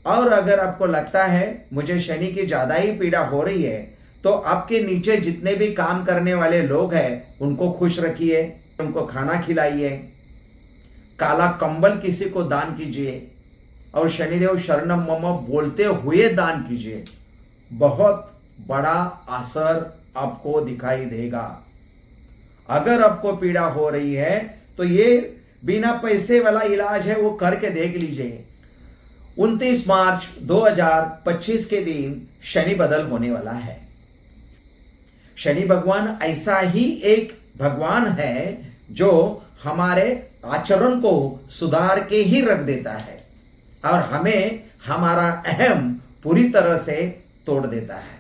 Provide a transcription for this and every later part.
और अगर आपको लगता है मुझे शनि की ज्यादा ही पीड़ा हो रही है, तो आपके नीचे जितने भी काम करने वाले लोग हैं उनको खुश रखिए, उनको खाना खिलाइए, काला कंबल किसी को दान कीजिए और शनिदेव शरणम मम बोलते हुए दान कीजिए। बहुत बड़ा असर आपको दिखाई देगा। अगर आपको पीड़ा हो रही है तो ये बिना पैसे वाला इलाज है, वो करके देख लीजिए। 29 मार्च 2025 के दिन शनि बदल होने वाला है। शनि भगवान ऐसा ही एक भगवान है जो हमारे आचरण को सुधार के ही रख देता है और हमें हमारा अहम पूरी तरह से तोड़ देता है।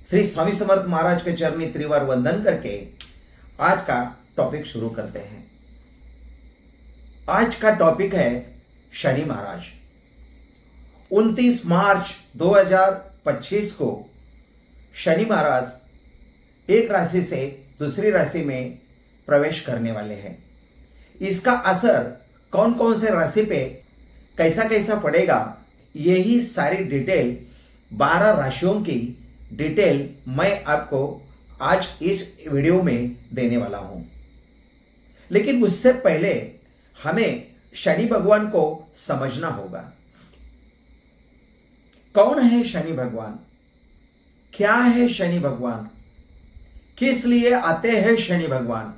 श्री स्वामी समर्थ महाराज के चरणी त्रिवार वंदन करके आज का टॉपिक शुरू करते हैं। आज का टॉपिक है शनि महाराज। 29 मार्च 2025 को शनि महाराज एक राशि से दूसरी राशि में प्रवेश करने वाले हैं। इसका असर कौन कौन से राशि पे कैसा कैसा पड़ेगा, यही सारी डिटेल 12 राशियों की डिटेल मैं आपको आज इस वीडियो में देने वाला हूं। लेकिन उससे पहले हमें शनि भगवान को समझना होगा। कौन है शनि भगवान, क्या है शनि भगवान, किस लिए आते हैं शनि भगवान।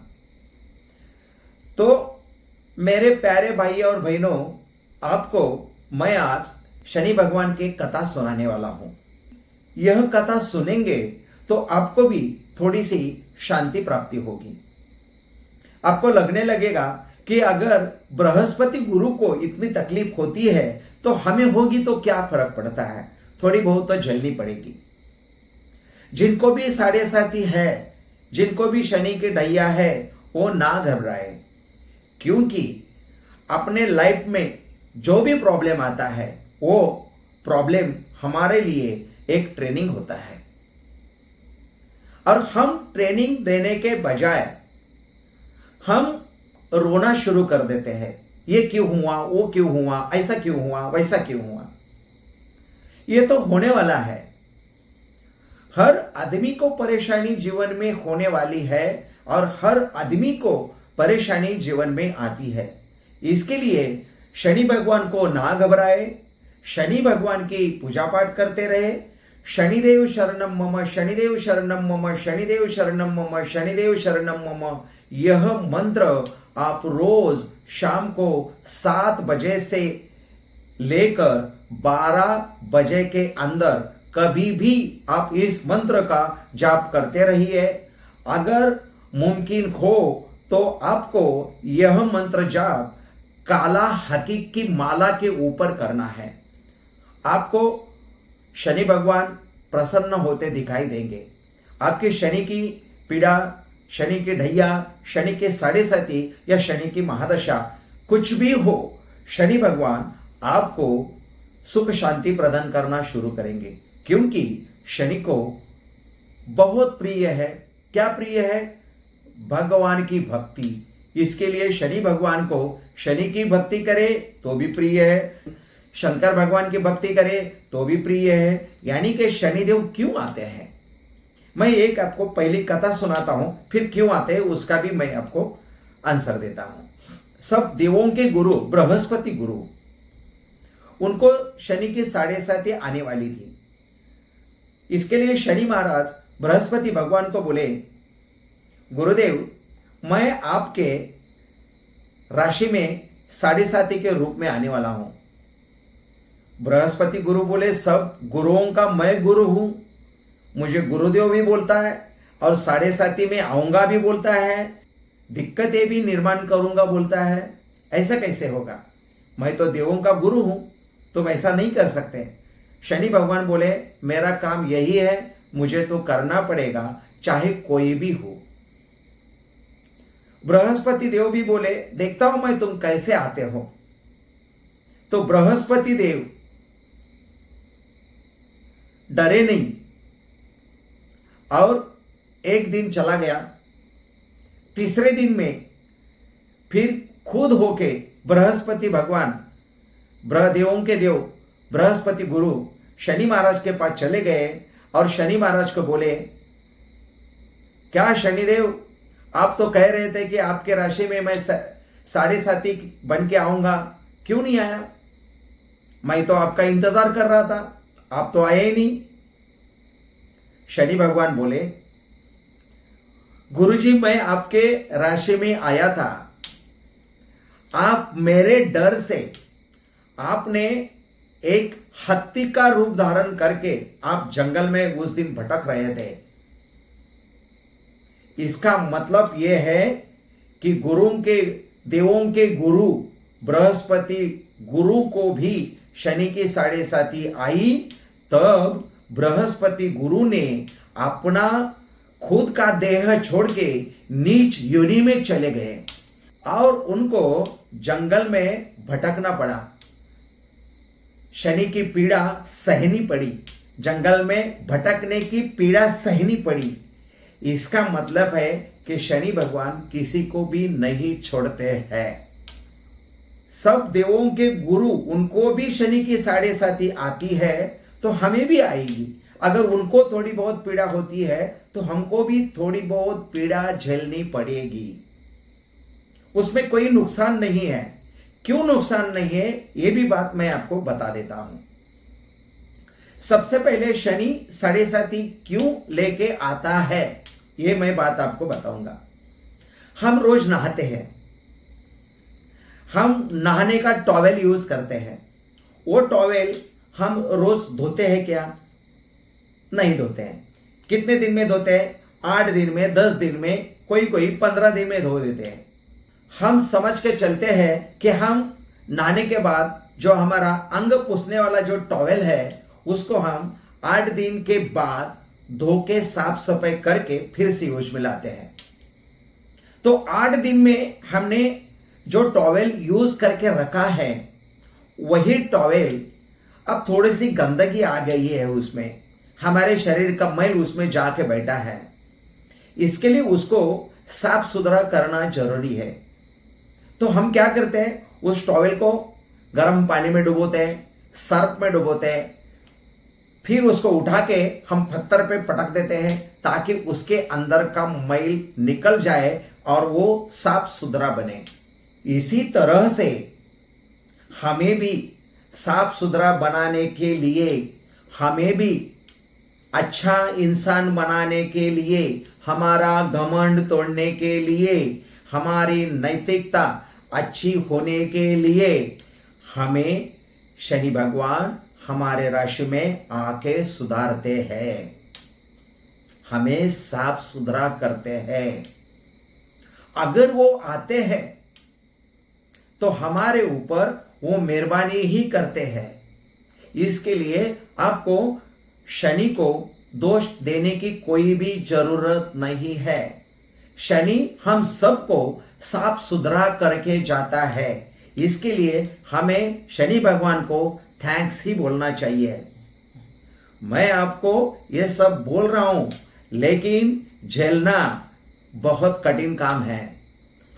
तो मेरे प्यारे भाई और बहनों, आपको मैं आज शनि भगवान की कथा सुनाने वाला हूं। यह कथा सुनेंगे तो आपको भी थोड़ी सी शांति प्राप्ति होगी। आपको लगने लगेगा कि अगर बृहस्पति गुरु को इतनी तकलीफ होती है तो हमें होगी तो क्या फर्क पड़ता है, थोड़ी बहुत तो झेलनी पड़ेगी। जिनको भी साढ़े साथी है, जिनको भी शनि की ढैया है, वो ना घबराए, क्योंकि अपने लाइफ में जो भी प्रॉब्लम आता है वो प्रॉब्लम हमारे लिए एक ट्रेनिंग होता है। और हम ट्रेनिंग देने के बजाय हम रोना शुरू कर देते हैं। ये क्यों हुआ, वो क्यों हुआ, ऐसा क्यों हुआ, वैसा क्यों हुआ। ये तो होने वाला है। हर आदमी को परेशानी जीवन में होने वाली है और हर आदमी को परेशानी जीवन में आती है। इसके लिए शनि भगवान को ना घबराए, शनि भगवान की पूजा पाठ करते रहे। शनिदेव शरणम मम, शनिदेव शरणम मम, शनिदेव शरणम मम, शनिदेव शरणम मम, यह मंत्र आप रोज शाम को 7 बजे से लेकर 12 बजे के अंदर कभी भी आप इस मंत्र का जाप करते रहिए। अगर मुमकिन हो तो आपको यह मंत्र जाप काला हकीक की माला के ऊपर करना है। आपको शनि भगवान प्रसन्न होते दिखाई देंगे। आपके शनि की पीड़ा, शनि के ढैया, शनि के साढ़े साथी या शनि की महादशा कुछ भी हो, शनि भगवान आपको सुख शांति प्रदान करना शुरू करेंगे। क्योंकि शनि को बहुत प्रिय है। क्या प्रिय है? भगवान की भक्ति। इसके लिए शनि भगवान को शनि की भक्ति करे तो भी प्रिय है, शंकर भगवान की भक्ति करे तो भी प्रिय है। यानी कि शनिदेव क्यों आते हैं, मैं एक आपको पहली कथा सुनाता हूं, फिर क्यों आते हैं उसका भी मैं आपको आंसर देता हूं। सब देवों के गुरु बृहस्पति गुरु, उनको शनि की साढ़े साथी आने वाली थी। इसके लिए शनि महाराज बृहस्पति भगवान को बोले, गुरुदेव मैं आपके राशि में साढ़े साथी के रूप में आने वाला हूं। बृहस्पति गुरु बोले, सब गुरुओं का मैं गुरु हूं, मुझे गुरुदेव भी बोलता है और साढ़े साथी में आऊंगा भी बोलता है, दिक्कतें भी निर्माण करूंगा बोलता है। ऐसा कैसे होगा? मैं तो देवों का गुरु हूं, तुम ऐसा नहीं कर सकते। शनि भगवान बोले, मेरा काम यही है, मुझे तो करना पड़ेगा चाहे कोई भी हो। बृहस्पति देव भी बोले, देखता हूं मैं तुम कैसे आते हो। तो बृहस्पति देव डरे नहीं और एक दिन चला गया। तीसरे दिन में फिर खुद होके बृहस्पति भगवान, देवों के देव बृहस्पति गुरु शनि महाराज के पास चले गए और शनि महाराज को बोले, क्या शनिदेव, आप तो कह रहे थे कि आपके राशि में मैं 7.5 बन के आऊंगा, क्यों नहीं आया? मैं तो आपका इंतजार कर रहा था, आप तो आए ही नहीं। शनि भगवान बोले, गुरुजी मैं आपके राशि में आया था, आप मेरे डर से आपने एक हाथी का रूप धारण करके आप जंगल में उस दिन भटक रहे थे। इसका मतलब यह है कि देवों के गुरु बृहस्पति गुरु को भी शनि की 7.5 आई, तब बृहस्पति गुरु ने अपना खुद का देह छोड़ के नीच योनि में चले गए और उनको जंगल में भटकना पड़ा। शनि की पीड़ा सहनी पड़ी, जंगल में भटकने की पीड़ा सहनी पड़ी। इसका मतलब है कि शनि भगवान किसी को भी नहीं छोड़ते हैं। सब देवों के गुरु, उनको भी शनि की 7.5 आती है तो हमें भी आएगी। अगर उनको थोड़ी बहुत पीड़ा होती है तो हमको भी थोड़ी बहुत पीड़ा झेलनी पड़ेगी। उसमें कोई नुकसान नहीं है। क्यों नुकसान नहीं है, ये भी बात मैं आपको बता देता हूं। सबसे पहले शनि 7.5 क्यों लेके आता है, ये मैं बात आपको बताऊंगा। हम रोज नहाते हैं, हम नहाने का टॉवेल यूज करते हैं। वो टॉवेल हम रोज धोते हैं क्या? नहीं धोते हैं। कितने दिन में धोते हैं? 8 दिन में, 10 दिन में, कोई 15 दिन में धो देते हैं। हम समझ के चलते हैं कि हम नहाने के बाद जो हमारा अंग पुसने वाला जो टॉवेल है उसको हम 8 दिन के बाद धो के साफ सफाई करके फिर से यूज में लाते हैं। तो 8 दिन में हमने जो टॉवेल यूज करके रखा है वही टॉवेल अब थोड़ी सी गंदगी आ गई है, उसमें हमारे शरीर का मैल उसमें जाके बैठा है। इसके लिए उसको साफ सुथरा करना जरूरी है। तो हम क्या करते हैं, उस टॉवेल को गर्म पानी में डुबोते हैं, सर्फ में डुबोते हैं, फिर उसको उठा के हम पत्थर पे पटक देते हैं ताकि उसके अंदर का मैल निकल जाए और वो साफ सुथरा बने। इसी तरह से हमें भी साफ सुथरा बनाने के लिए, हमें भी अच्छा इंसान बनाने के लिए, हमारा घमंड तोड़ने के लिए, हमारी नैतिकता अच्छी होने के लिए हमें शनि भगवान हमारे राशि में आके सुधारते हैं, हमें साफ सुथरा करते हैं। अगर वो आते हैं तो हमारे ऊपर वो मेहरबानी ही करते हैं। इसके लिए आपको शनि को दोष देने की कोई भी जरूरत नहीं है। शनि हम सबको साफ सुथरा करके जाता है। इसके लिए हमें शनि भगवान को थैंक्स ही बोलना चाहिए। मैं आपको ये सब बोल रहा हूं, लेकिन झेलना बहुत कठिन काम है।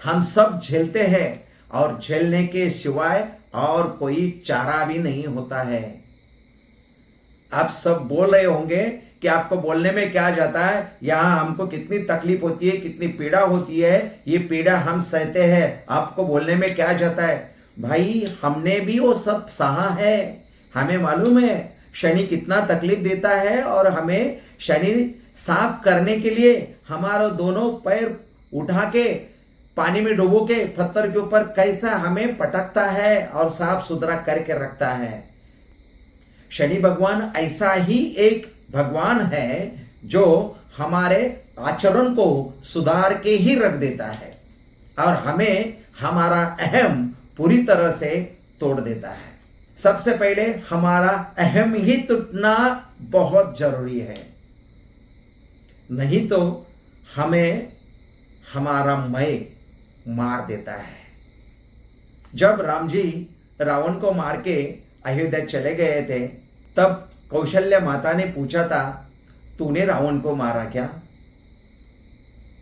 हम सब झेलते हैं और झेलने के सिवाय और कोई चारा भी नहीं होता है। आप सब बोल रहे होंगे कि आपको बोलने में क्या जाता है, यहां हमको कितनी तकलीफ होती है, कितनी पीड़ा होती है, ये पीड़ा हम सहते हैं, आपको बोलने में क्या जाता है। भाई हमने भी वो सब सहा है, हमें मालूम है शनि कितना तकलीफ देता है। और हमें शनि साफ करने के लिए हमारा दोनों पैर उठा के पानी में डुबो के पत्थर के ऊपर कैसा हमें पटकता है और साफ सुथरा करके रखता है। शनि भगवान ऐसा ही एक भगवान है जो हमारे आचरण को सुधार के ही रख देता है और हमें हमारा अहम पूरी तरह से तोड़ देता है। सबसे पहले हमारा अहम ही टूटना बहुत जरूरी है, नहीं तो हमें हमारा मैं मार देता है। जब राम जी रावण को मार के अयोध्या चले गए थे, तब कौशल्या माता ने पूछा था, तूने रावण को मारा क्या?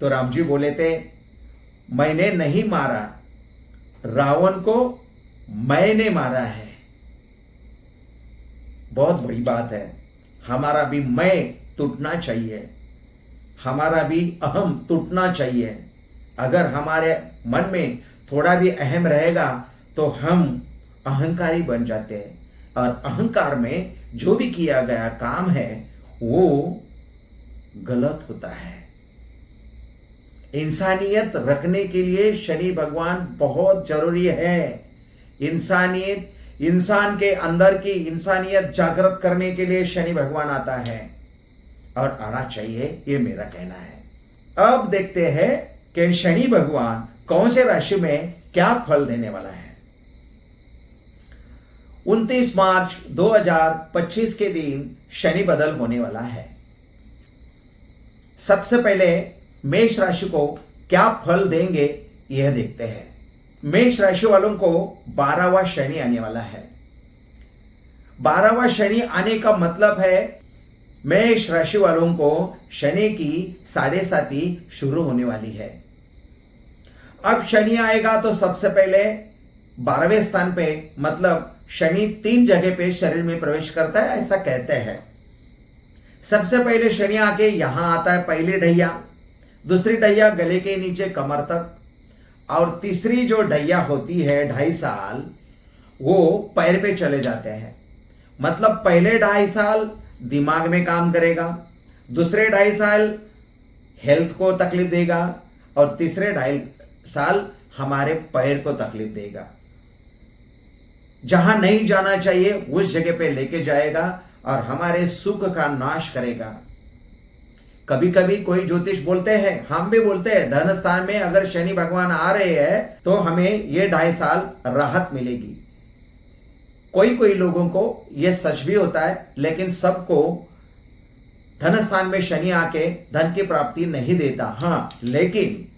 तो राम जी बोले थे, मैंने नहीं मारा, रावण को मैंने मारा है। बहुत बड़ी बात है। हमारा भी मैं टूटना चाहिए, हमारा भी अहम टूटना चाहिए। अगर हमारे मन में थोड़ा भी अहम रहेगा तो हम अहंकारी बन जाते हैं, और अहंकार में जो भी किया गया काम है वो गलत होता है। इंसानियत रखने के लिए शनि भगवान बहुत जरूरी है। इंसान के अंदर की इंसानियत जागृत करने के लिए शनि भगवान आता है, और आना चाहिए, ये मेरा कहना है। अब देखते हैं कि शनि भगवान कौन से राशि में क्या फल देने वाला है। 29 मार्च 2025 के दिन शनि बदल होने वाला है। सबसे पहले मेष राशि को क्या फल देंगे यह देखते हैं। मेष राशि वालों को 12वां शनि आने वाला है। 12वां शनि आने का मतलब है मेष राशि वालों को शनि की 7.5 शुरू होने वाली है। अब शनि आएगा तो सबसे पहले 12वें स्थान पे, मतलब शनि 3 जगह पे शरीर में प्रवेश करता है, ऐसा कहते हैं। सबसे पहले शनि आके यहां आता है, पहली ढैया, दूसरी ढैया गले के नीचे कमर तक, और तीसरी जो ढैया होती है 2.5 साल, वो पैर पे चले जाते हैं। मतलब पहले 2.5 साल दिमाग में काम करेगा, दूसरे 2.5 साल हेल्थ को तकलीफ देगा, और तीसरे 2.5 साल हमारे पैर को तकलीफ देगा। जहां नहीं जाना चाहिए उस जगह पे लेके जाएगा और हमारे सुख का नाश करेगा। कभी कभी कोई ज्योतिष बोलते हैं, हम भी बोलते हैं, धन स्थान में अगर शनि भगवान आ रहे हैं तो हमें ये 2.5 साल राहत मिलेगी। कोई कोई लोगों को यह सच भी होता है, लेकिन सबको धन स्थान में शनि आके धन की प्राप्ति नहीं देता। हाँ, लेकिन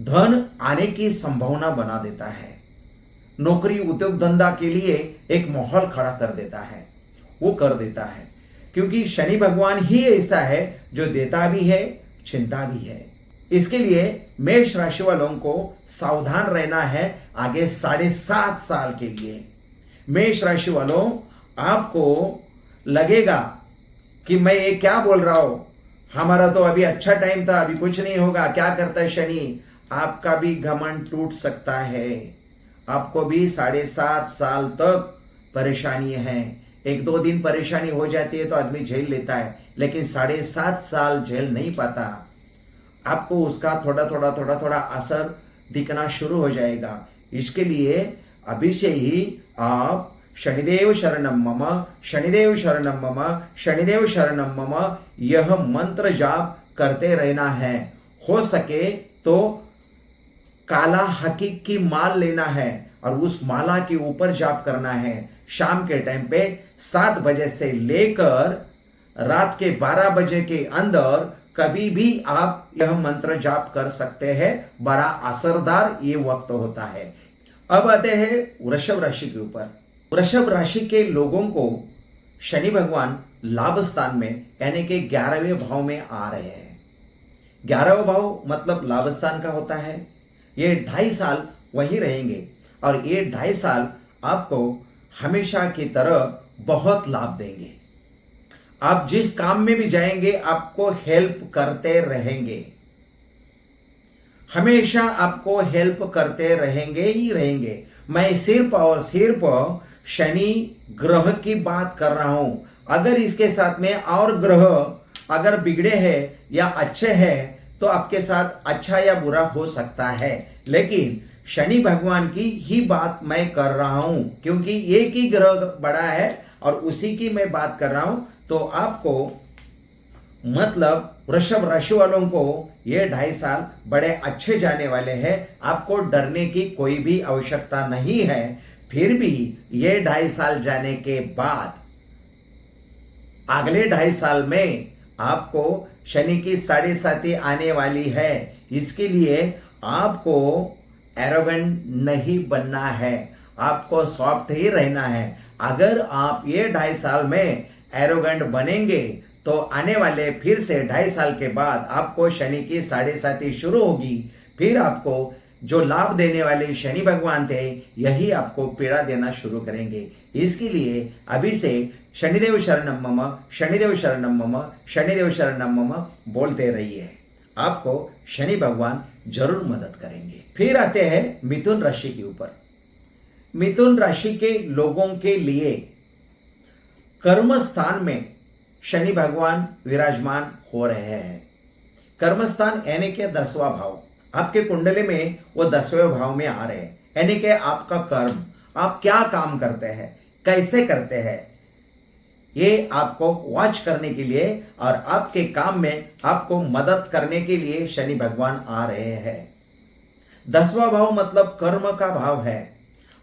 धन आने की संभावना बना देता है। नौकरी उद्योग धंधा के लिए एक माहौल खड़ा कर देता है, वो कर देता है, क्योंकि शनि भगवान ही ऐसा है जो देता भी है, चिंता भी है। इसके लिए मेष राशि वालों को सावधान रहना है आगे 7.5 साल के लिए। मेष राशि वालों, आपको लगेगा कि मैं ये क्या बोल रहा हूं, हमारा तो अभी अच्छा टाइम था, अभी कुछ नहीं होगा, क्या करता है शनि। आपका भी घमंड टूट सकता है, आपको भी 7.5 साल तक परेशानी है। 1-2 दिन परेशानी हो जाती है तो आदमी झेल लेता है, लेकिन 7.5 साल झेल नहीं पाता। आपको उसका थोड़ा थोड़ा असर दिखना शुरू हो जाएगा। इसके लिए अभी से ही आप शनिदेव शरणम मम, शनिदेव शरणम मम, शनिदेव शरणम मम यह मंत्र जाप करते रहना है। हो सके तो काला हकीक की माल लेना है और उस माला के ऊपर जाप करना है। शाम के टाइम पे 7 बजे से लेकर रात के 12 बजे के अंदर कभी भी आप यह मंत्र जाप कर सकते हैं। बड़ा असरदार ये वक्त होता है। अब आते हैं वृषभ राशि के ऊपर। वृषभ राशि के लोगों को शनि भगवान लाभ स्थान में यानी कि 11वें भाव में आ रहे हैं। 11वां भाव मतलब लाभ स्थान का होता है। ये 2.5 साल वहीं रहेंगे और ये 2.5 साल आपको हमेशा की तरह बहुत लाभ देंगे। आप जिस काम में भी जाएंगे आपको हेल्प करते रहेंगे, हमेशा आपको हेल्प करते रहेंगे ही रहेंगे। मैं सिर्फ और सिर्फ शनि ग्रह की बात कर रहा हूं। अगर इसके साथ में और ग्रह अगर बिगड़े हैं या अच्छे हैं तो आपके साथ अच्छा या बुरा हो सकता है, लेकिन शनि भगवान की ही बात मैं कर रहा हूं क्योंकि एक ही ग्रह बड़ा है और उसी की मैं बात कर रहा हूं। तो आपको मतलब वृषभ राशि वालों को ये 2.5 साल बड़े अच्छे जाने वाले हैं। आपको डरने की कोई भी आवश्यकता नहीं है। फिर भी ये 2.5 साल जाने के बाद अगले 2.5 साल में आपको शनि की 7.5 आने वाली है। इसके लिए आपको एरोगेंट नहीं बनना है, आपको सॉफ्ट ही रहना है। अगर आप ये 2.5 साल में एरोगेंट बनेंगे तो आने वाले फिर से 2.5 साल के बाद आपको शनि की 7.5 शुरू होगी। फिर आपको जो लाभ देने वाले शनि भगवान थे यही आपको पीड़ा देना शुरू करेंगे। इसके लिए अभी से शनिदेव शरणम मम, शनिदेव शरणम मम, शनिदेव शरणम मम बोलते रहिए, आपको शनि भगवान जरूर मदद करेंगे। फिर आते हैं मिथुन राशि के ऊपर। मिथुन राशि के लोगों के लिए कर्म स्थान में शनि भगवान विराजमान हो रहे हैं। कर्म स्थान यानी के 10वां भाव, आपके कुंडली में वो 10वें भाव में आ रहे हैं, यानी कि आपका कर्म, आप क्या काम करते हैं, कैसे करते हैं, ये आपको वॉच करने के लिए और आपके काम में आपको मदद करने के लिए शनि भगवान आ रहे हैं। 10वां भाव मतलब कर्म का भाव है,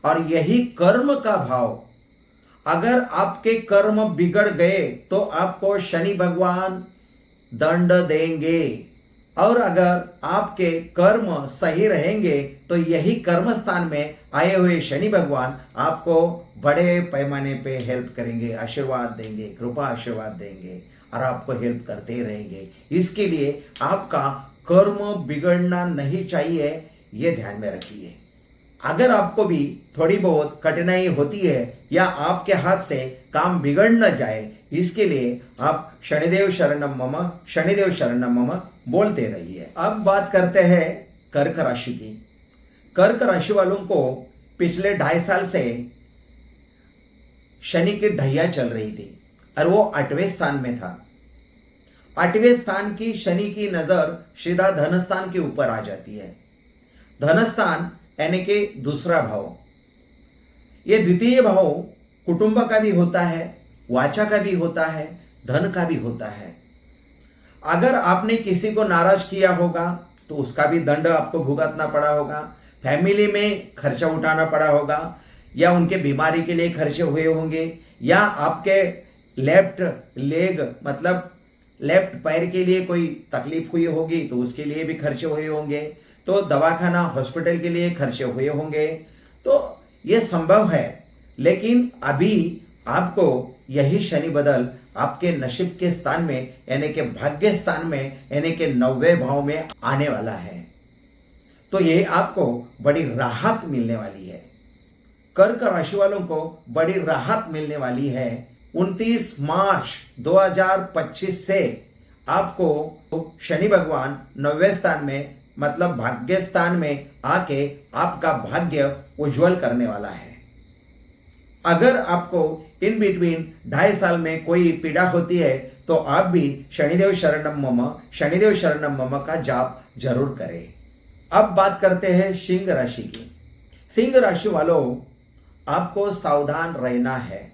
और यही कर्म का भाव अगर आपके कर्म बिगड़ गए तो आपको शनि भगवान दंड देंगे, और अगर आपके कर्म सही रहेंगे तो यही कर्म स्थान में आए हुए शनि भगवान आपको बड़े पैमाने पे हेल्प करेंगे, आशीर्वाद देंगे, कृपा आशीर्वाद देंगे और आपको हेल्प करते रहेंगे। इसके लिए आपका कर्म बिगड़ना नहीं चाहिए, ये ध्यान में रखिए। अगर आपको भी थोड़ी बहुत कठिनाई होती है या आपके हाथ से काम बिगड़ न जाए, इसके लिए आप शनिदेव शरणम मम, शनिदेव शरणम मम बोलते रहिए। अब बात करते हैं कर्क राशि की। कर्क राशि वालों को पिछले 2.5 साल से शनि की ढैया चल रही थी और वो 8वें स्थान में था। 8वें स्थान की शनि की नजर सीधा धन स्थान के ऊपर आ जाती है। धन स्थान यानी कि दूसरा भाव, ये द्वितीय भाव कुटुंब का भी होता है, वाचा का भी होता है, धन का भी होता है। अगर आपने किसी को नाराज किया होगा तो उसका भी दंड आपको भुगतना पड़ा होगा, फैमिली में खर्चा उठाना पड़ा होगा, या उनके बीमारी के लिए खर्चे हुए होंगे, या आपके लेफ्ट लेग मतलब लेफ्ट पैर के लिए कोई तकलीफ हुई होगी तो उसके लिए भी खर्चे हुए होंगे, तो दवाखाना हॉस्पिटल के लिए खर्चे हुए होंगे। तो ये संभव है, लेकिन अभी आपको यही शनि बदल आपके नसीब के स्थान में यानी कि भाग्य स्थान में यानी कि 9वें भाव में आने वाला है। तो ये आपको बड़ी राहत मिलने वाली है। कर्क राशि वालों को बड़ी राहत मिलने वाली है। 29 मार्च 2025 से आपको शनि भगवान 9वें स्थान में मतलब भाग्य स्थान में आके आपका भाग्य उज्जवल करने वाला है। अगर आपको इन बिटवीन 2.5 साल में कोई पीड़ा होती है तो आप भी शनिदेव शरणम मम, शनिदेव शरणम मम का जाप जरूर करें। अब बात करते हैं सिंह राशि की। सिंह राशि वालों, आपको सावधान रहना है,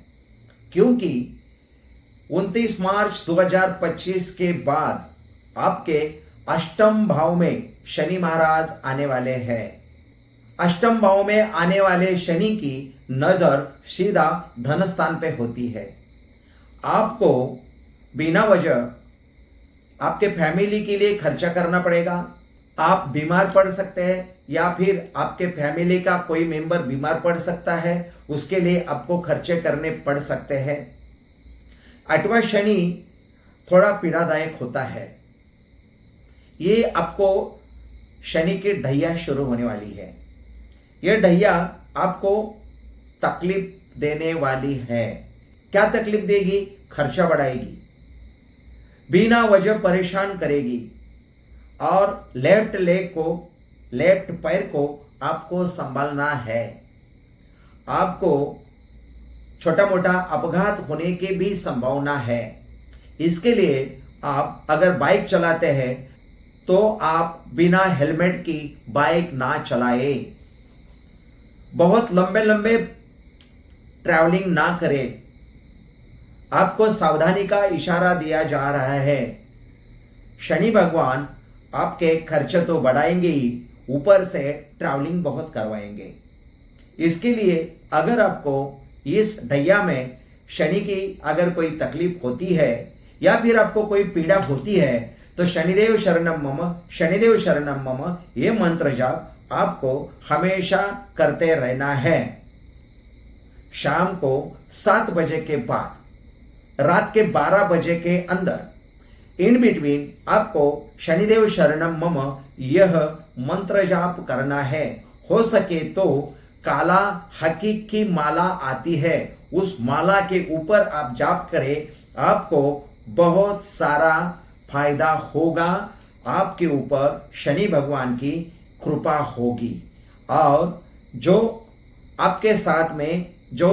क्योंकि 29 मार्च 2025 के बाद आपके अष्टम भाव में शनि महाराज आने वाले हैं। अष्टम भाव में आने वाले शनि की नजर सीधा धन स्थान पे होती है। आपको बिना वजह आपके फैमिली के लिए खर्चा करना पड़ेगा। आप बीमार पड़ सकते हैं या फिर आपके फैमिली का कोई मेंबर बीमार पड़ सकता है, उसके लिए आपको खर्चे करने पड़ सकते हैं। 8वां शनि थोड़ा पीड़ादायक होता है। ये आपको शनि की ढैया शुरू होने वाली है। यह ढैया आपको तकलीफ देने वाली है। क्या तकलीफ देगी? खर्चा बढ़ाएगी, बिना वजह परेशान करेगी, और लेफ्ट लेग को, लेफ्ट पैर को आपको संभालना है। आपको छोटा मोटा अपघात होने की भी संभावना है। इसके लिए आप अगर बाइक चलाते हैं तो आप बिना हेलमेट की बाइक ना चलाएं। बहुत लंबे लंबे ट्रैवलिंग ना करें। आपको सावधानी का इशारा दिया जा रहा है। शनि भगवान आपके खर्चे तो बढ़ाएंगे ही, ऊपर से ट्रैवलिंग बहुत करवाएंगे। इसके लिए अगर आपको इस ढैया में शनि की अगर कोई तकलीफ होती है या फिर आपको कोई पीड़ा होती है तो शनिदेव शरणम मम, शनिदेव शरणम मम ये मंत्र जाप आपको हमेशा करते रहना है। शाम को 7 बजे के बाद, रात के 12 बजे के अंदर, इन बिटवीन आपको शनिदेव शरणम मम यह मंत्र जाप करना है। हो सके तो काला हकीक की माला आती है, उस माला के ऊपर आप जाप करें, आपको बहुत सारा फायदा होगा, आपके ऊपर शनि भगवान की कृपा होगी। और जो आपके साथ में जो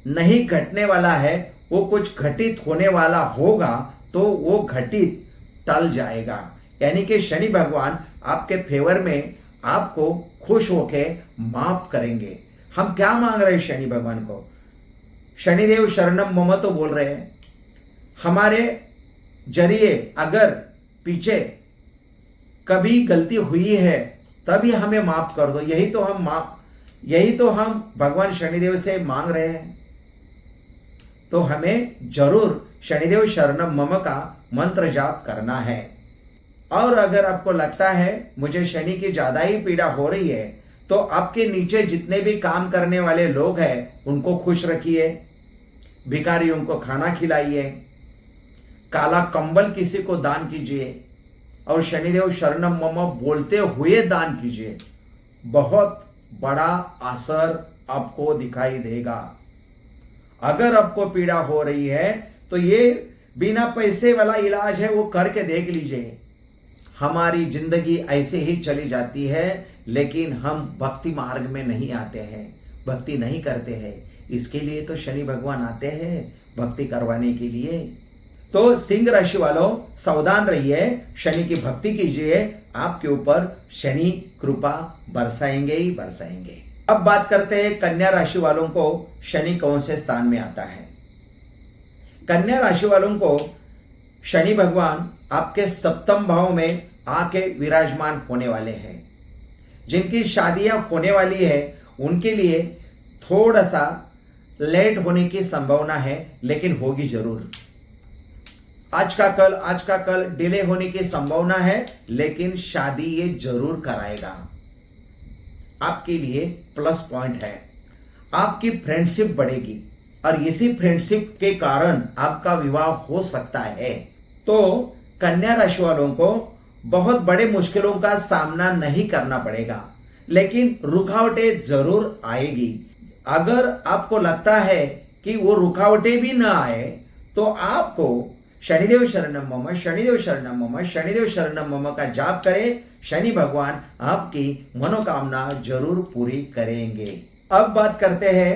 नहीं घटने वाला है वो कुछ घटित होने वाला होगा तो वो घटित टल जाएगा। यानी कि शनि भगवान आपके फेवर में आपको खुश होके माफ करेंगे। हम क्या मांग रहे हैं शनि भगवान को? शनिदेव शरणम मम तो बोल रहे हैं, हमारे जरिए अगर पीछे कभी गलती हुई है तभी हमें माफ कर दो। यही तो हम भगवान शनिदेव से मांग रहे हैं। तो हमें जरूर शनिदेव शरणम मम का मंत्र जाप करना है। और अगर आपको लगता है मुझे शनि की ज्यादा ही पीड़ा हो रही है तो आपके नीचे जितने भी काम करने वाले लोग हैं उनको खुश रखिए, भिखारियों को खाना खिलाइए, काला कंबल किसी को दान कीजिए और शनिदेव शरणम मम बोलते हुए दान कीजिए। बहुत बड़ा असर आपको दिखाई देगा। अगर आपको पीड़ा हो रही है तो ये बिना पैसे वाला इलाज है, वो करके देख लीजिए। हमारी जिंदगी ऐसे ही चली जाती है लेकिन हम भक्ति मार्ग में नहीं आते हैं, भक्ति नहीं करते हैं। इसके लिए तो शनि भगवान आते हैं भक्ति करवाने के लिए। तो सिंह राशि वालों सावधान रहिए, शनि की भक्ति कीजिए, आपके ऊपर शनि कृपा बरसाएंगे ही बरसाएंगे। अब बात करते हैं कन्या राशि वालों को शनि कौन से स्थान में आता है। कन्या राशि वालों को शनि भगवान आपके सप्तम भाव में आके विराजमान होने वाले हैं। जिनकी शादियां होने वाली है उनके लिए थोड़ा सा लेट होने की संभावना है, लेकिन होगी जरूर। आज का कल डिले होने की संभावना है, लेकिन शादी ये जरूर कराएगा। आपके लिए प्लस पॉइंट है, आपकी फ्रेंडशिप बढ़ेगी और इसी फ्रेंडशिप के कारण आपका विवाह हो सकता है। तो कन्या राशि वालों को बहुत बड़े मुश्किलों का सामना नहीं करना पड़ेगा, लेकिन रुकावटें जरूर आएगी। अगर आपको लगता है कि वो रुकावटें भी ना आए तो आपको शनिदेव शरणम मम, शनिदेव शरणम मम, शनिदेव शरणम मम का जाप करें। शनि भगवान आपकी मनोकामना जरूर पूरी करेंगे। अब बात करते हैं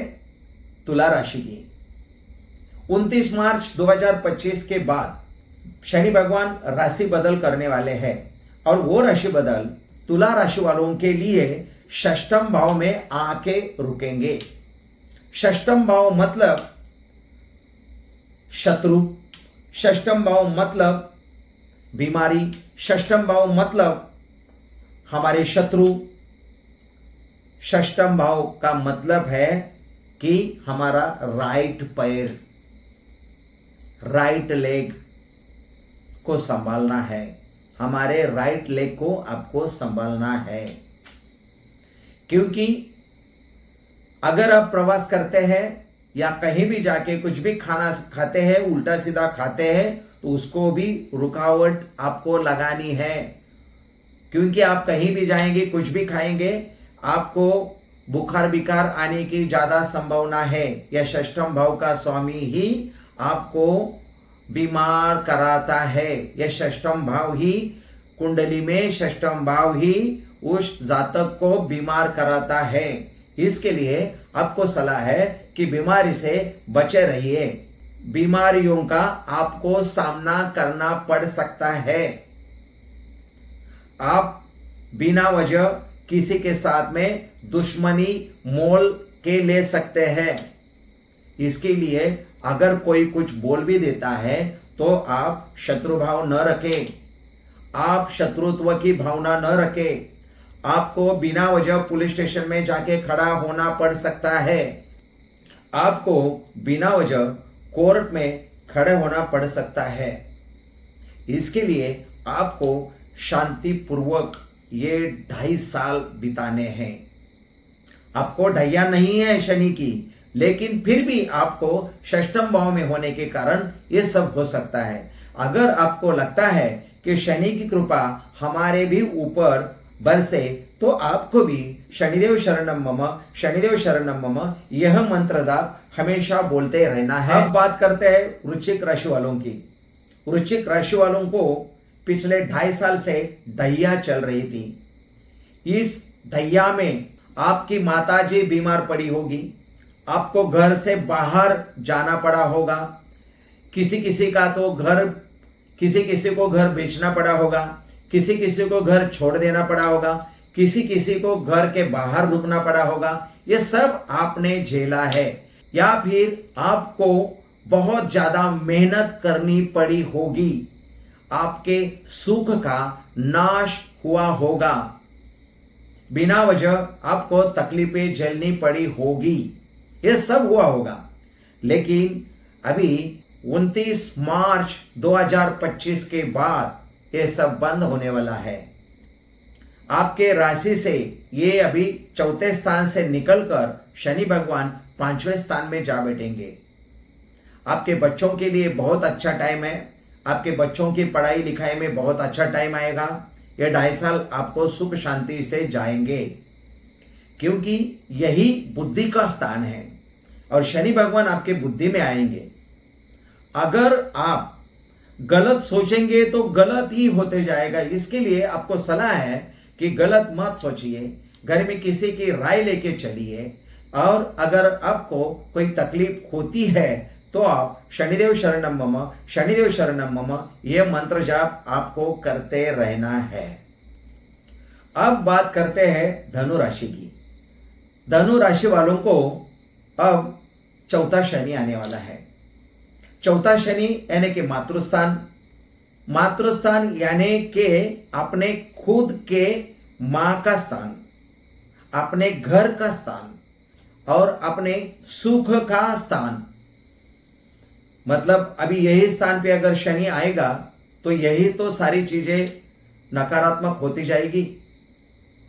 तुला राशि की। 29 मार्च 2025 के बाद शनि भगवान राशि बदल करने वाले हैं और वो राशि बदल तुला राशि वालों के लिए षष्ठम भाव में आके रुकेंगे। षष्ठम भाव मतलब शत्रु, षष्ठम भाव मतलब बीमारी, षष्ठम भाव मतलब हमारे शत्रु, षष्ठम भाव का मतलब है कि हमारा राइट पैर, राइट लेग को संभालना है। हमारे राइट लेग को आपको संभालना है, क्योंकि अगर आप प्रवास करते हैं या कहीं भी जाके कुछ भी खाना खाते हैं, उल्टा सीधा खाते हैं, तो उसको भी रुकावट आपको लगानी है। क्योंकि आप कहीं भी जाएंगे, कुछ भी खाएंगे, आपको बुखार बिकार आने की ज्यादा संभावना है। यह षष्ठम भाव का स्वामी ही आपको बीमार कराता है। यह षष्ठम भाव ही कुंडली में, षष्ठम भाव ही उस जातक को बीमार कराता है। इसके लिए आपको सलाह है कि बीमारी से बचे रहिए। बीमारियों का आपको सामना करना पड़ सकता है। आप बिना वजह किसी के साथ में दुश्मनी मोल के ले सकते हैं। इसके लिए अगर कोई कुछ बोल भी देता है तो आप शत्रुभाव न रखें, आप शत्रुत्व की भावना न रखें। आपको बिना वजह पुलिस स्टेशन में जाके खड़ा होना पड़ सकता है। आपको बिना वजह कोर्ट में खड़े होना पड़ सकता है। इसके लिए आपको शांतिपूर्वक ये 2.5 साल बिताने हैं। आपको ढैया नहीं है शनि की, लेकिन फिर भी आपको षष्ठम भाव में होने के कारण ये सब हो सकता है। अगर आपको लगता है कि शनि की कृपा हमारे भी ऊपर बरसे तो आपको भी शनिदेव शरणम मम, शनिदेव शरणम मम यह मंत्र जाप हमेशा बोलते रहना है। अब बात करते हैं वृश्चिक राशि वालों की। वृश्चिक राशि वालों को पिछले 2.5 साल से ढैया चल रही थी। इस ढैया में आपकी माताजी बीमार पड़ी होगी, आपको घर से बाहर जाना पड़ा होगा, किसी किसी को घर बेचना पड़ा होगा, किसी किसी को घर छोड़ देना पड़ा होगा, किसी किसी को घर के बाहर रुकना पड़ा होगा। ये सब आपने झेला है, या फिर आपको बहुत ज्यादा मेहनत करनी पड़ी होगी, आपके सुख का नाश हुआ होगा, बिना वजह आपको तकलीफें झेलनी पड़ी होगी, ये सब हुआ होगा। लेकिन अभी 29 मार्च 2025 के बाद ये सब बंद होने वाला है। आपके राशि से ये अभी 4थे स्थान से निकलकर शनि भगवान 5वें स्थान में जा बैठेंगे। आपके बच्चों के लिए बहुत अच्छा टाइम है, आपके बच्चों की पढ़ाई लिखाई में बहुत अच्छा टाइम आएगा। ये 2.5 साल आपको सुख शांति से जाएंगे, क्योंकि यही बुद्धि का स्थान है और शनि भगवान आपके बुद्धि में आएंगे। अगर आप गलत सोचेंगे तो गलत ही होते जाएगा। इसके लिए आपको सलाह है कि गलत मत सोचिए, घर में किसी की राय लेके चलिए, और अगर आपको कोई तकलीफ होती है तो आप शनिदेव शरणम मम, शनिदेव शरणम मम यह मंत्र जाप आपको करते रहना है। अब बात करते हैं धनु राशि की। धनु राशि वालों को अब 4था शनि आने वाला है। 4था शनि यानी कि मातृस्थान, मातृस्थान यानी कि अपने खुद के मां का स्थान, अपने घर का स्थान और अपने सुख का स्थान। मतलब अभी यही स्थान पे अगर शनि आएगा तो यही तो सारी चीजें नकारात्मक होती जाएगी।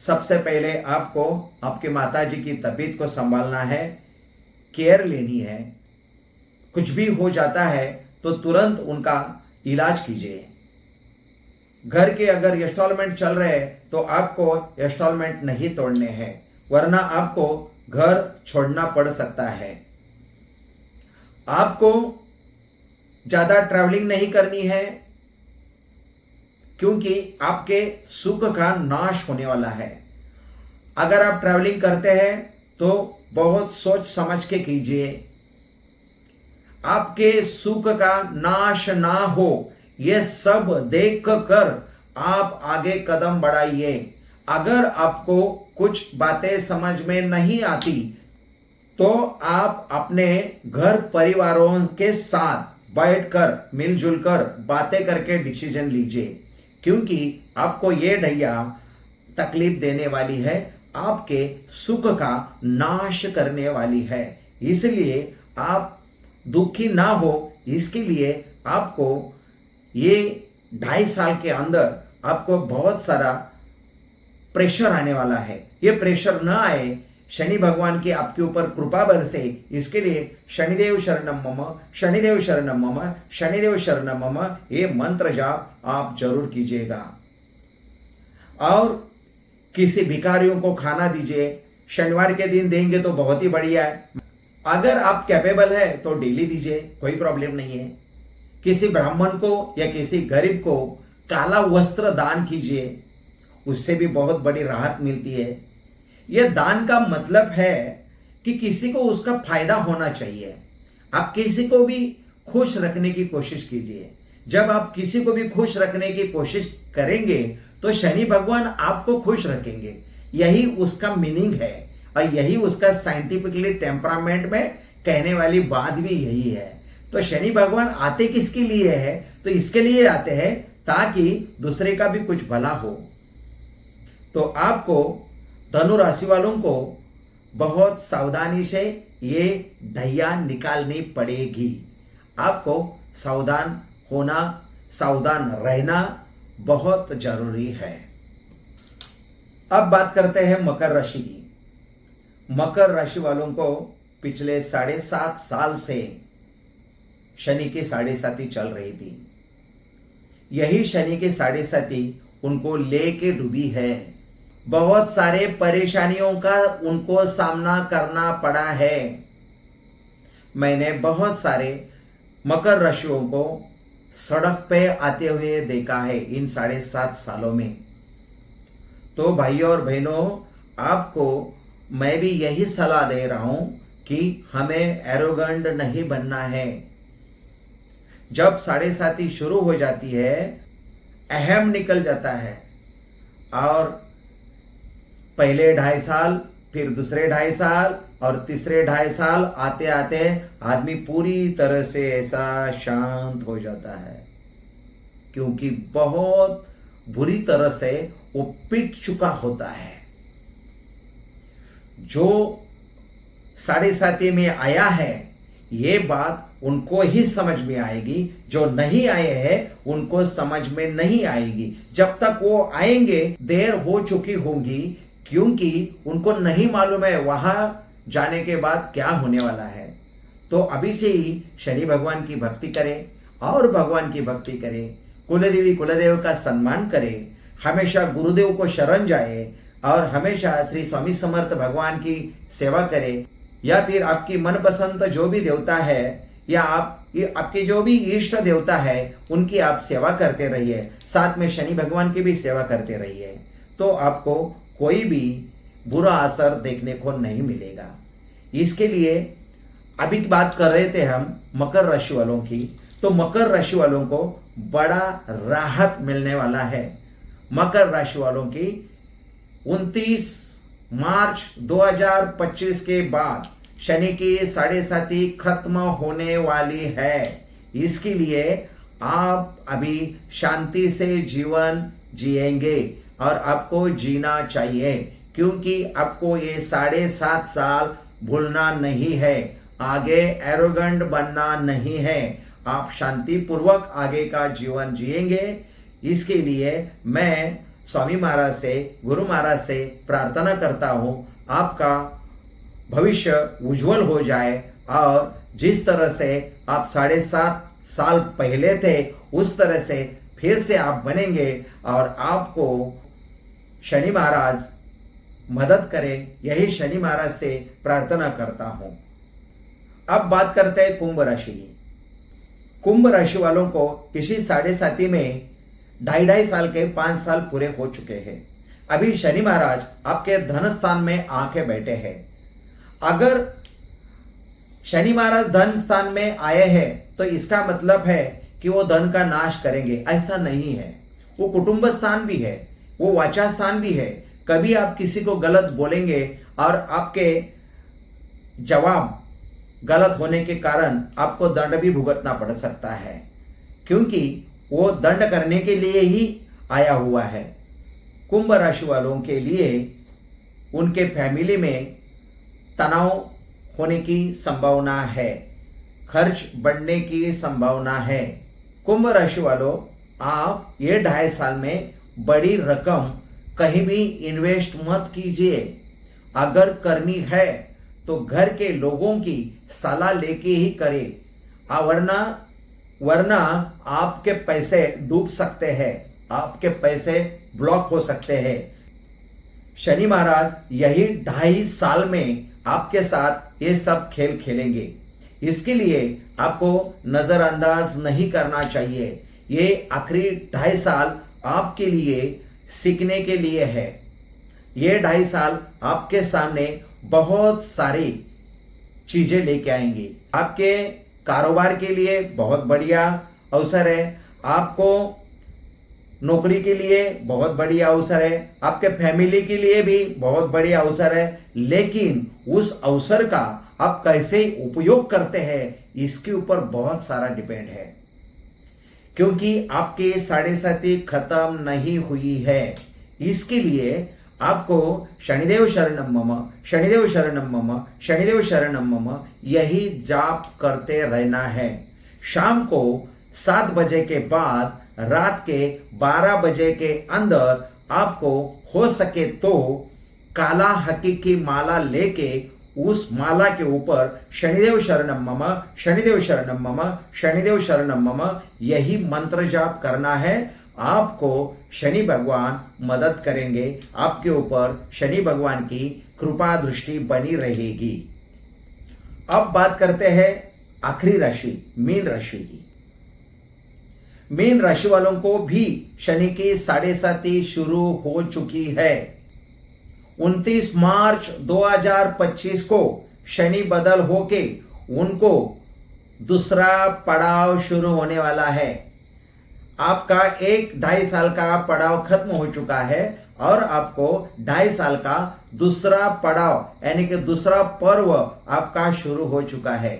सबसे पहले आपको आपके माताजी की तबीयत को संभालना है, केयर लेनी है। कुछ भी हो जाता है तो तुरंत उनका इलाज कीजिए। घर के अगर इंस्टॉलमेंट चल रहे हैं तो आपको इंस्टॉलमेंट नहीं तोड़ने हैं, वरना आपको घर छोड़ना पड़ सकता है। आपको ज्यादा ट्रैवलिंग नहीं करनी है, क्योंकि आपके सुख का नाश होने वाला है। अगर आप ट्रैवलिंग करते हैं तो बहुत सोच समझ के कीजिए, आपके सुख का नाश ना हो, यह सब देख कर आप आगे कदम बढ़ाइए। अगर आपको कुछ बातें समझ में नहीं आती तो आप अपने घर परिवारों के साथ बैठकर मिलजुल कर बातें करके डिसीजन लीजिए, क्योंकि आपको ये ढैया तकलीफ देने वाली है, आपके सुख का नाश करने वाली है। इसलिए आप दुखी ना हो, इसके लिए आपको ये 2.5 साल के अंदर आपको बहुत सारा प्रेशर आने वाला है। ये प्रेशर ना आए, शनि भगवान की आपके ऊपर कृपा बरसे, इसके लिए शनिदेव शरणम मम, शनिदेव शरणम मम, शनिदेव शरणम मम ये मंत्र जाप आप जरूर कीजिएगा। और किसी भिखारियों को खाना दीजिए, शनिवार के दिन देंगे तो बहुत ही बढ़िया है। अगर आप कैपेबल है तो डेली दीजिए, कोई प्रॉब्लम नहीं है। किसी ब्राह्मण को या किसी गरीब को काला वस्त्र दान कीजिए, उससे भी बहुत बड़ी राहत मिलती है। यह दान का मतलब है कि किसी को उसका फायदा होना चाहिए। आप किसी को भी खुश रखने की कोशिश कीजिए। जब आप किसी को भी खुश रखने की कोशिश करेंगे तो शनि भगवान आपको खुश रखेंगे। यही उसका मीनिंग है और यही उसका साइंटिफिकली टेम्परामेंट में कहने वाली बात भी यही है। तो शनि भगवान आते किसके लिए है? तो इसके लिए आते हैं ताकि दूसरे का भी कुछ भला हो। तो आपको धनु राशि वालों को बहुत सावधानी से ये ढैया निकालनी पड़ेगी। आपको सावधान होना, सावधान रहना बहुत जरूरी है। अब बात करते हैं मकर राशि की। मकर राशि वालों को पिछले 7.5 साल से शनि की 7.5 चल रही थी। यही शनि की 7.5 उनको लेके डूबी है। बहुत सारे परेशानियों का उनको सामना करना पड़ा है। मैंने बहुत सारे मकर राशियों को सड़क पे आते हुए देखा है इन 7.5 सालों में। तो भाइयों और बहनों, आपको मैं भी यही सलाह दे रहा हूं कि हमें एरोगेंट नहीं बनना है। जब 7.5 शुरू हो जाती है, अहम निकल जाता है और पहले 2.5 साल, फिर दूसरे 2.5 साल और तीसरे 2.5 साल आते आते आदमी पूरी तरह से ऐसा शांत हो जाता है, क्योंकि बहुत बुरी तरह से वो पिट चुका होता है। जो 7.5 में आया है, ये बात उनको ही समझ में आएगी, जो नहीं आए हैं उनको समझ में नहीं आएगी। जब तक वो आएंगे देर हो चुकी होगी, क्योंकि उनको नहीं मालूम है वहां जाने के बाद क्या होने वाला है। तो अभी से ही शनि भगवान की भक्ति करें और भगवान की भक्ति करें, कुलदेवी कुलदेव का सम्मान करें, हमेशा गुरुदेव को शरण जाए और हमेशा श्री स्वामी समर्थ भगवान की सेवा करें, या फिर आपकी मनपसंद जो भी देवता है या आपके जो भी इष्ट देवता है उनकी आप सेवा करते रहिए, साथ में शनि भगवान की भी सेवा करते रहिए। तो आपको कोई भी बुरा असर देखने को नहीं मिलेगा। इसके लिए अभी बात कर रहे थे हम मकर राशि वालों की, तो मकर राशि वालों को बड़ा राहत मिलने वाला है। मकर राशि वालों की 29 मार्च 2025 के बाद शनि की 7.5 खत्म होने वाली है। इसके लिए आप अभी शांति से जीवन जिएंगे और आपको जीना चाहिए, क्योंकि आपको ये 7.5 साल भूलना नहीं है, आगे एरोगेंट बनना नहीं है, आप शांति पूर्वक आगे का जीवन जिएंगे। इसके लिए मैं स्वामी महाराज से, गुरु महाराज से प्रार्थना करता हूं आपका भविष्य उज्जवल हो जाए और जिस तरह से आप 7.5 साल पहले थे उस तरह से फिर से आप बनेंगे और आपको शनि महाराज मदद करें, यही शनि महाराज से प्रार्थना करता हूं। अब बात करते हैं कुंभ राशि की। कुंभ राशि वालों को इसी 7.5 में 2.5 साल के 5 साल पूरे हो चुके हैं। अभी शनि महाराज आपके धन स्थान में आके बैठे हैं। अगर शनि महाराज धन स्थान में आए हैं तो इसका मतलब है कि वो धन का नाश करेंगे, ऐसा नहीं है। वो कुटुंब स्थान भी है, वो वाचा स्थान भी है। कभी आप किसी को गलत बोलेंगे और आपके जवाब गलत होने के कारण आपको दंड भी भुगतना पड़ सकता है, क्योंकि वो दंड करने के लिए ही आया हुआ है। कुंभ राशि वालों के लिए उनके फैमिली में तनाव होने की संभावना है, खर्च बढ़ने की संभावना है। कुंभ राशि वालों, आप ये 2.5 साल में बड़ी रकम कहीं भी इन्वेस्ट मत कीजिए। अगर करनी है तो घर के लोगों की सलाह लेके ही करें, वरना आपके पैसे डूब सकते हैं, आपके पैसे ब्लॉक हो सकते हैं। शनि महाराज यही 2.5 साल में आपके साथ ये सब खेल खेलेंगे। इसके लिए आपको नजरअंदाज नहीं करना चाहिए। ये आखिरी 2.5 साल आपके लिए सीखने के लिए है। ये 2.5 साल आपके सामने बहुत सारी चीजें लेके आएंगी। आपके कारोबार के लिए बहुत बढ़िया अवसर है, आपको नौकरी के लिए बहुत बढ़िया अवसर है, आपके फैमिली के लिए भी बहुत बढ़िया अवसर है। लेकिन उस अवसर का आप कैसे उपयोग करते हैं इसके ऊपर बहुत सारा डिपेंड है, क्योंकि आपके 7.5 खत्म नहीं हुई है। इसके लिए आपको शनिदेव शरणम मम, शनिदेव शरणम मम, शनिदेव शरणम मम यही जाप करते रहना है। शाम को 7 बजे के बाद रात के 12 बजे के अंदर आपको हो सके तो काला हकीकी माला लेके उस माला के ऊपर शनिदेव शरणम मम, शनिदेव शरणम मम, शनिदेव शरणम मम यही मंत्र जाप करना है आपको शनि भगवान मदद करेंगे, आपके ऊपर शनि भगवान की कृपा दृष्टि बनी रहेगी। अब बात करते हैं आखिरी राशि मीन राशि की। मीन राशि वालों को भी शनि की 7.5 शुरू हो चुकी है। 29 मार्च 2025 को शनि बदल होके उनको दूसरा पड़ाव शुरू होने वाला है। आपका 1-2.5 साल का पड़ाव खत्म हो चुका है और आपको 2.5 साल का दूसरा पड़ाव यानी कि दूसरा पर्व आपका शुरू हो चुका है।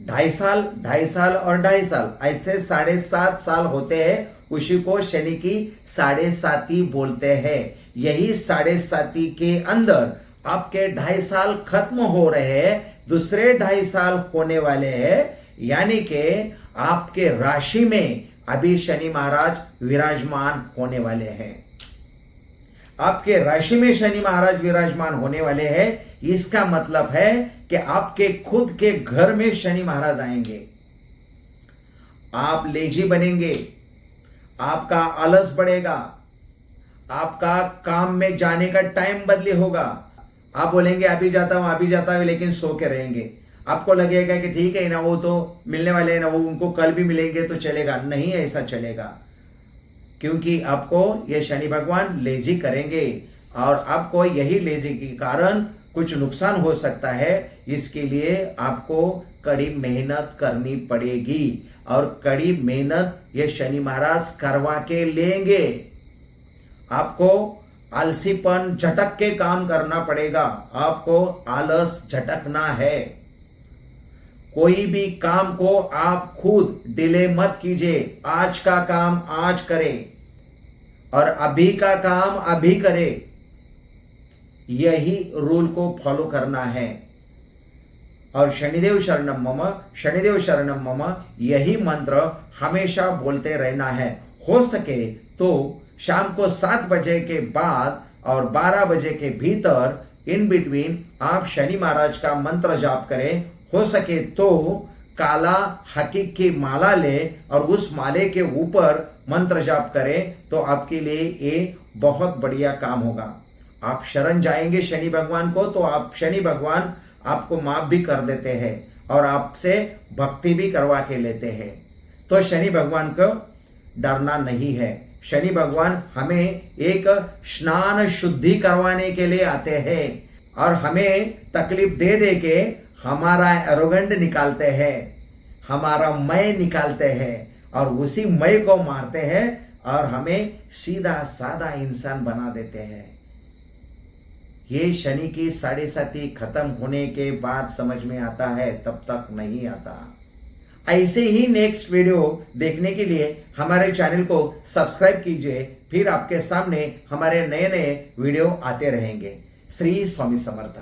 2.5 साल, 2.5 साल और 2.5 साल ऐसे 7.5 साल होते हैं। उसी को शनि की 7.5 बोलते हैं। यही 7.5 के अंदर आपके 2.5 साल खत्म हो रहे हैं, दूसरे 2.5 साल होने वाले हैं। यानी कि आपके राशि में अभी शनि महाराज विराजमान होने वाले हैं। आपके राशि में शनि महाराज विराजमान होने वाले हैं। इसका मतलब है कि आपके खुद के घर में शनि महाराज आएंगे। आप लेजी बनेंगे, आपका आलस बढ़ेगा, आपका काम में जाने का टाइम बदली होगा। आप बोलेंगे अभी जाता हूं, लेकिन सो के रहेंगे। आपको लगेगा कि ठीक है ना, वो तो मिलने वाले हैं ना, वो उनको कल भी मिलेंगे तो चलेगा। नहीं ऐसा चलेगा, क्योंकि आपको ये शनि भगवान लेजी करेंगे और आपको यही लेजी के कारण कुछ नुकसान हो सकता है। इसके लिए आपको कड़ी मेहनत करनी पड़ेगी और कड़ी मेहनत ये शनि महाराज करवा के लेंगे। आपको आलसीपन झटक के काम करना पड़ेगा। आपको आलस झटकना है। कोई भी काम को आप खुद डिले मत कीजिए। आज का काम आज करें और अभी का काम अभी करें। यही रूल को फॉलो करना है। और शनिदेव शरणम मम, शनिदेव शरणम मम, यही मंत्र हमेशा बोलते रहना है। हो सके तो शाम को 7 बजे के बाद और 12 बजे के भीतर इन बिटवीन आप शनि महाराज का मंत्र जाप करें। हो सके तो काला हकीक की माला ले और उस माले के ऊपर मंत्र जाप करें तो आपके लिए ये बहुत बढ़िया काम होगा। आप शरण जाएंगे शनि भगवान को तो आप शनि भगवान आपको माफ भी कर देते हैं और आपसे भक्ति भी करवा के लेते हैं। तो शनि भगवान को डरना नहीं है। शनि भगवान हमें एक स्नान शुद्धि करवाने के लिए आते हैं और हमें तकलीफ दे दे के हमारा एरोगेंट निकालते हैं, हमारा मैं निकालते हैं और उसी मैं को मारते हैं और हमें सीधा साधा इंसान बना देते हैं। ये शनि की 7.5 खत्म होने के बाद समझ में आता है, तब तक नहीं आता। ऐसे ही नेक्स्ट वीडियो देखने के लिए हमारे चैनल को सब्सक्राइब कीजिए। फिर आपके सामने हमारे नए नए वीडियो आते रहेंगे। श्री स्वामी समर्थ।